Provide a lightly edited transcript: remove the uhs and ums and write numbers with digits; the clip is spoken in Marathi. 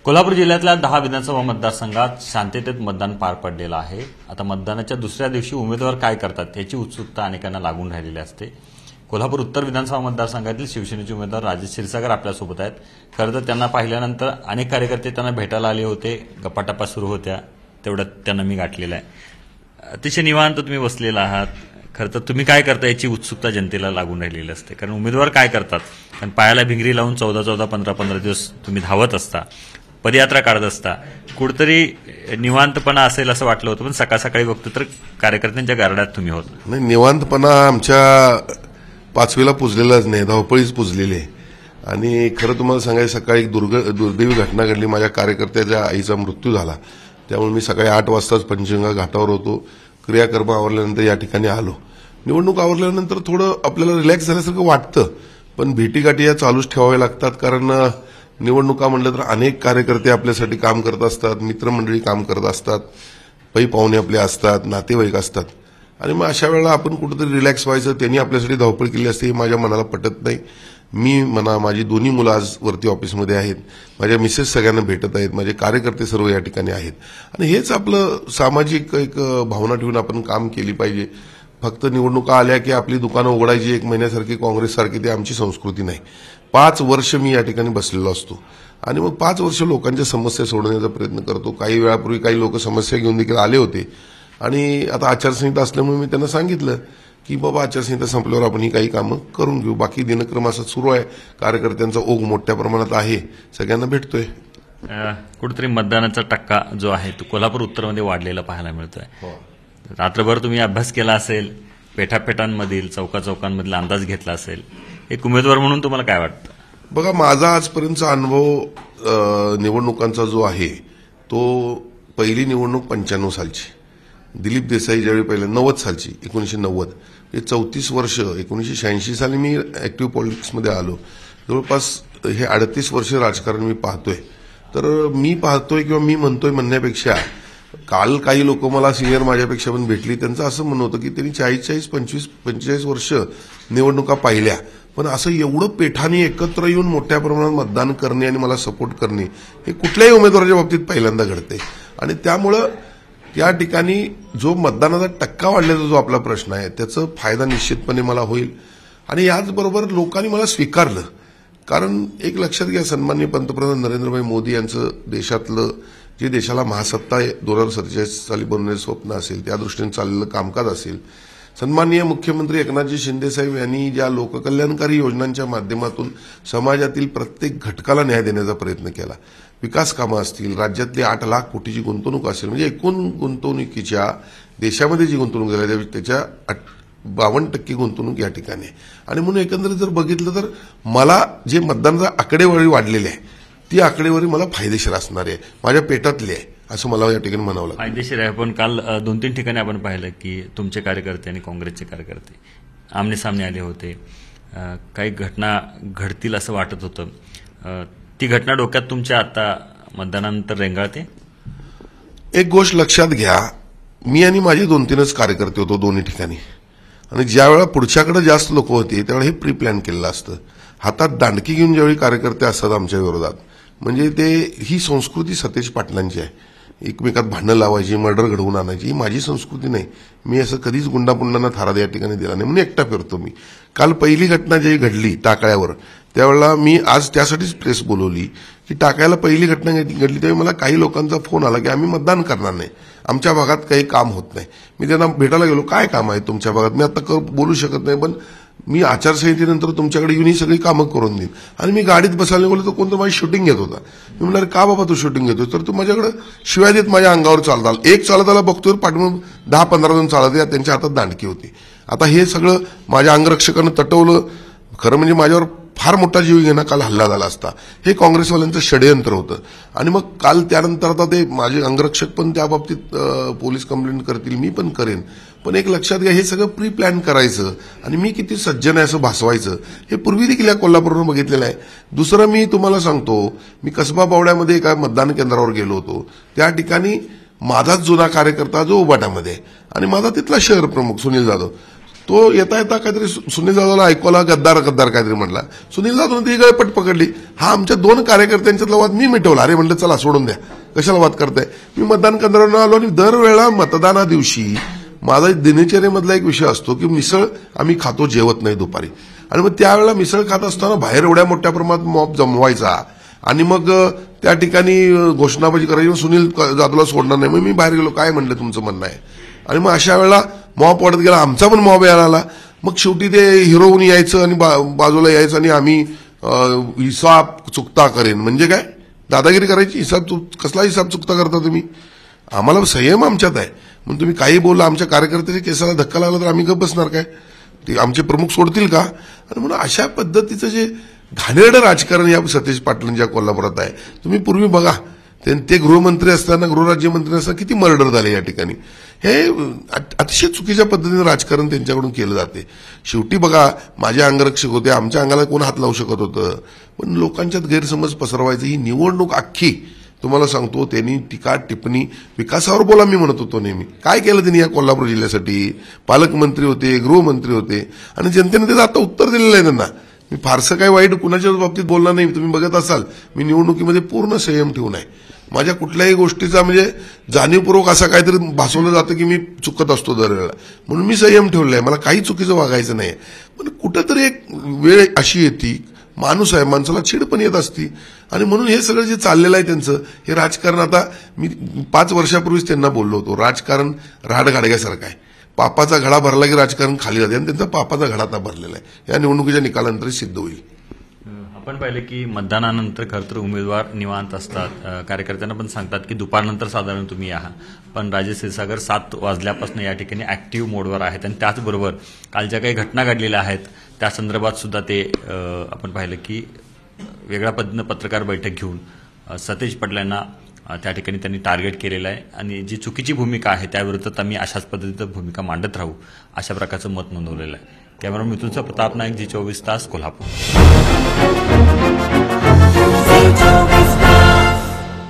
कोल्हापूर जिल्ह्यातल्या 10 विधानसभा मतदारसंघात शांततेत मतदान पार पडलेलं आहे। आता मतदानाच्या दुसऱ्या दिवशी उमेदवार काय करतात याची उत्सुकता अनेकांना लागून राहिलेली असते। कोल्हापूर उत्तर विधानसभा मतदारसंघातील शिवसेनेचे उमेदवार राजेश क्षीरसागर आपल्यासोबत आहेत। खरं तर त्यांना पाहिल्यानंतर अनेक कार्यकर्ते त्यांना भेटायला आले होते, गप्पाटप्पा सुरू होत्या, तेवढ्यात त्यांना मी गाठलेला आहे। अतिशय निवांत तुम्ही बसलेला आहात। खरं तर तुम्ही काय करता याची उत्सुकता जनतेला लागून राहिलेली असते, कारण उमेदवार काय करतात, कारण पायाला भिंगरी लावून 14-14, 15-15 दिवस तुम्ही धावत असता, पदयात्रा काढत असता, कुठतरी निवांतपणा असेल असं वाटलं होतं, पण सकाळ सकाळी बघतो तर कार्यकर्त्यांच्या गारड्यात तुम्ही होता। नाही, निवांतपणा आमच्या 5वीला पुजलेलाच नाही, धावपळीच पुजलेली आहे। आणि खरं तुम्हाला सांगायचं, सकाळी एक दुर्दैवी घटना घडली, माझ्या कार्यकर्त्याच्या आईचा मृत्यू झाला। त्यामुळे मी सकाळी 8 वाजताच पंचगंगा घाटावर होतो। क्रियाकर्म आवरल्यानंतर या ठिकाणी आलो। निवडणूक आवरल्यानंतर थोडं आपल्याला रिलॅक्स झाल्यासारखं वाटतं, पण भेटीगाठी या चालूच ठेवाव्या लागतात, कारण निवडणुका म्हणलं तर अनेक कार्यकर्ते आपल्यासाठी काम करत असतात, मित्रमंडळी काम करत असतात, पै पाहुणे आपले असतात, नातेवाईक असतात, आणि मग अशा वेळेला आपण कुठेतरी रिलॅक्स व्हायचं, त्यांनी आपल्यासाठी धावपळ केली असते हे माझ्या मनाला पटत नाही। मी म्हणा, माझी दोन्ही मुलं आज वरती ऑफिसमध्ये आहेत, माझ्या मिसेस सगळ्यांना भेटत आहेत, माझे कार्यकर्ते सर्व या ठिकाणी आहेत, आणि हेच आपलं सामाजिक एक भावना ठेवून आपण काम केली पाहिजे। फक्त निवडणुका आल्या की आपली दुकानं उघडायची 1 महिन्यासारखी काँग्रेससारखी, ती आमची संस्कृती नाही। 5 वर्ष मी या ठिकाणी बसलेलो असतो, आणि मग 5 वर्ष लोकांच्या समस्या सोडवण्याचा प्रयत्न करतो। काही वेळापूर्वी काही लोक समस्या घेऊन देखील आले होते, आणि आता आचारसंहिता असल्यामुळे मी त्यांना सांगितलं की बाबा, आचारसंहिता संपल्यावर आपण ही काही कामं करून घेऊ। बाकी दिनक्रम असा सुरू आहे, कार्यकर्त्यांचा ओघ मोठ्या प्रमाणात आहे, सगळ्यांना भेटतोय। कुठेतरी मतदानाचा टक्का जो आहे तो कोल्हापूर उत्तरमध्ये वाढलेला पाहायला मिळतोय। रात्रभर तुम्ही अभ्यास केला असेल, पेठापेठांमधील चौकाचौकांमधील अंदाज घेतला असेल, एक उमेदवार म्हणून तुम्हाला काय वाटतं? बघा, माझा आजपर्यंतचा अनुभव निवडणुकांचा जो आहे तो, पहिली निवडणूक 95 सालची, दिलीप देसाई ज्यावेळी पहिले 90 सालची, 1990, हे 34 वर्ष। 1986 साली मी ऍक्टिव्ह पॉलिटिक्समध्ये आलो। जवळपास हे 38 वर्ष राजकारण मी पाहतोय। तर मी पाहतोय किंवा मी म्हणतोय म्हणण्यापेक्षा, काल काही लोक मला सिनियर माझ्यापेक्षा पण भेटली, त्यांचं असं म्हणणं होतं की त्यांनी 40, 45 वर्ष निवडणुका पाहिल्या, पण असं एवढं पेठाने एकत्र येऊन मोठ्या प्रमाणात मतदान करणे आणि मला सपोर्ट करणे हे कुठल्याही उमेदवाराच्या बाबतीत पहिल्यांदा घडते। आणि त्यामुळं त्या ठिकाणी जो मतदानाचा टक्का वाढल्याचा जो आपला प्रश्न आहे, त्याचा फायदा निश्चितपणे मला होईल। आणि याचबरोबर लोकांनी मला स्वीकारलं, कारण एक लक्षात घ्या, सन्माननीय पंतप्रधान नरेंद्रभाई मोदी यांचं देशातलं जे देशाला महासत्ता 2047 साली बनवण्याचं स्वप्न असेल, त्या दृष्टीने चाललेलं कामकाज असेल, सन्माननीय मुख्यमंत्री एकनाथजी शिंदेसाहेब यांनी ज्या लोककल्याणकारी योजनांच्या माध्यमातून समाजातील प्रत्येक घटकाला न्याय देण्याचा प्रयत्न केला, विकास कामं असतील, राज्यातली 8 लाख कोटीची गुंतवणूक असेल, म्हणजे एकूण गुंतवणुकीच्या देशामध्ये जी गुंतवणूक झाली त्याच्या 52% गुंतवणूक या ठिकाणी आहे। आणि म्हणून एकंदरीत जर बघितलं तर मला जे मतदानाचा आकडेवारी वाढलेली आहे, ती आकडेवारी मला फायदेशीर असणार आहे, माझ्या पेटातली आहे, असं मला या ठिकाणी म्हणावं लागतं। फायदेशीर आहे, पण काल 2-3 ठिकाणी आपण पाहिलं की तुमचे कार्यकर्ते आणि काँग्रेसचे कार्यकर्ते आमने सामने आले होते। काही घटना घडतील असं वाटत होतं, ती घटना डोक्यात तुमच्या आता मतदानानंतर रेंगाळते? एक गोष्ट लक्षात घ्या, मी आणि माझे 2-3च कार्यकर्ते होतो दोन्ही ठिकाणी, आणि ज्या वेळा पुढच्याकडे जास्त लोक होते त्यावेळेला हे प्री प्लॅन केलेलं असतं। हातात दांडकी घेऊन ज्यावेळी कार्यकर्ते असतात आमच्या विरोधात, म्हणजे ही संस्कृती सतेज पाटलांची आहे, एकमेकात भांडणं लावायची, मर्डर घडवून आणायची, ही माझी संस्कृती नाही। मी असं कधीच गुंडापुंडांना थारा या ठिकाणी दिला नाही, म्हणून एकटा फिरतो मी। काल पहिली घटना जी घडली टाकळ्यावर, त्यावेळेला मी आज त्यासाठीच प्रेस बोलवली की टाकळ्याला पहिली घटना घडली त्यावेळी मला काही लोकांचा फोन आला की आम्ही मतदान करणार नाही, आमच्या भागात काही काम होत नाही। मी त्यांना भेटायला गेलो, काय काम आहे तुमच्या भागात? मी आता बोलू शकत नाही, पण मी आचारसंहितेनंतर तुमच्याकडे येऊन ही सगळी कामं करून देईन। आणि मी गाडीत बसायला गेलो तर कोणतं माझी शूटिंग घेत होता। मी म्हणाले, का बाबा तू शूटिंग घेतोय? तर तू माझ्याकडे शिवाय देत माझ्या अंगावर चालताल, एक चालताला बघतोय पाठवून 10-15 जण चालत, त्यांच्या हातात दांडकी होती। आता हे सगळं माझ्या अंगरक्षकानं तटवलं। खरं म्हणजे माझ्यावर फार मोठा जीव घेणं काल हल्ला झाला असता, हे काँग्रेसवाल्यांचं षडयंत्र होतं। आणि मग काल त्यानंतर आता ते माझे अंगरक्षक पण त्या बाबतीत पोलीस कंप्लेंट करतील, मी पण करेन, पण एक लक्षात घ्या, हे सगळं प्री प्लॅन करायचं आणि मी किती सज्जन आहे असं भासवायचं, हे पूर्वी देखील या कोल्हापूरनं बघितलेलं आहे। दुसरं मी तुम्हाला सांगतो, मी कसबा बावड्यामध्ये एका मतदान केंद्रावर गेलो होतो, त्या ठिकाणी माझाच जुना कार्यकर्ता जो उबाटामध्ये, आणि माझा तिथला शहर प्रमुख सुनील जाधव, तो येता येता काहीतरी सुनील जाधवला ऐकवला, गद्दार गद्दार काहीतरी म्हणला. सुनील जाधवने ती गळपट पकडली. हा आमच्या 2 कार्यकर्त्यांच्यातला वाद मी मिटवला. अरे म्हणलं चला सोडून द्या, कशाला वाद करताय. मी मतदान केंद्रावर आलो आणि दरवेळा मतदाना दिवशी माझा दिनचर्येमधला एक विषय असतो की मिसळ आम्ही खातो, जेवत नाही दुपारी. आणि मग त्यावेळेला मिसळ खात असताना बाहेर एवढ्या मोठ्या प्रमाणात मॉब जमवायचा आणि मग त्या ठिकाणी घोषणाबाजी करायची, सुनील जाधवला सोडणार नाही. मग मी बाहेर गेलो, काय म्हणलं तुमचं म्हणणं आहे. आणि मग अशा वेळेला मॉब वाढत गेला, आमचा पण मॉब यायला आला. मग शेवटी ते हिरोहून यायचं आणि बाजूला यायचं आणि आम्ही हिसाब चुकता करेन म्हणजे काय दादागिरी करायची. कसला हिसाब चुकता करता तुम्ही. आम्हाला संयम आमच्यात आहे. मग तुम्ही काही बोलला, आमच्या कार्यकर्त्याच्या केसाला धक्का लागला तर आम्ही गप्प बसणार काय. ते आमचे प्रमुख सोडतील का. आणि म्हणून अशा पद्धतीचं जे घाणेरडं राजकारण या सतीश पाटलांच्या कोल्हापुरात आहे. तुम्ही पूर्वी बघा, ते गृहमंत्री असताना, गृहराज्यमंत्री असताना किती मर्डर झाले या ठिकाणी. हे अतिशय चुकीच्या पद्धतीने राजकारण त्यांच्याकडून केलं जाते. शेवटी बघा, माझे अंगरक्षक होते, आमच्या अंगाला कोण हात लावू शकत होतं. पण लोकांच्यात गैरसमज पसरवायचं. ही निवडणूक अख्खी तुम्हाला सांगतो, त्यांनी टीका टिप्पणी विकासावर बोला मी म्हणत होतो नेहमी. काय केलं त्यांनी या कोल्हापूर जिल्ह्यासाठी. पालकमंत्री होते, गृहमंत्री होते आणि जनतेने त्याचं आता उत्तर दिलेलं आहे त्यांना. मी फारसं काही वाईट कुणाच्याच बाबतीत बोलणार नाही. तुम्ही बघत असाल, मी निवडणुकीमध्ये पूर्ण संयम ठेवून आहे. माझ्या कुठल्याही गोष्टीचा म्हणजे जाणीवपूर्वक असा काहीतरी भासवलं जातं की मी चुकत असतो दरवेळेला. म्हणून मी संयम ठेवलाय. मला काही चुकीचं वागायचं नाही. पण कुठंतरी एक वेळ अशी येते, माणूस आहे, माणसाला चीड पण येत असती. आणि म्हणून हे सगळं जे चाललेलं आहे त्यांचं हे राजकारण, आता मी 5 वर्षापूर्वीच त्यांना बोललो होतो, राजकारण राडगाडग्यासारखं आहे. पापाचा घडा भरला की राजकारण खाली जाते आणि त्यांचा पापाचा घडा आता भरलेला आहे. या निवडणुकीच्या निकालानंतर सिद्ध होईल. आपण पाहिलं की मतदानानंतर खरं तर उमेदवार निवांत असतात. कार्यकर्त्यांना पण सांगतात की दुपारनंतर साधारण तुम्ही या. पण राजेश क्षीरसागर 7 वाजल्यापासून या ठिकाणी ऍक्टिव्ह मोडवर आहेत. आणि त्याचबरोबर काल ज्या काही घटना घडलेल्या आहेत त्या संदर्भात सुद्धा ते आपण पाहिलं की वेगळ्या पद्धतीनं पत्रकार बैठक घेऊन सतीश पाटलांना त्या ठिकाणी त्यांनी टार्गेट केलेलं आहे. आणि जी चुकीची भूमिका आहे त्याविरुद्ध आम्ही अशाच पद्धतीचं भूमिका मांडत राहू, अशा प्रकारचं मत नोंदवलेलं आहे. कॅमेरा मिथुनचा प्रताप नाईक, जी 24 तास, कोल्हापूर.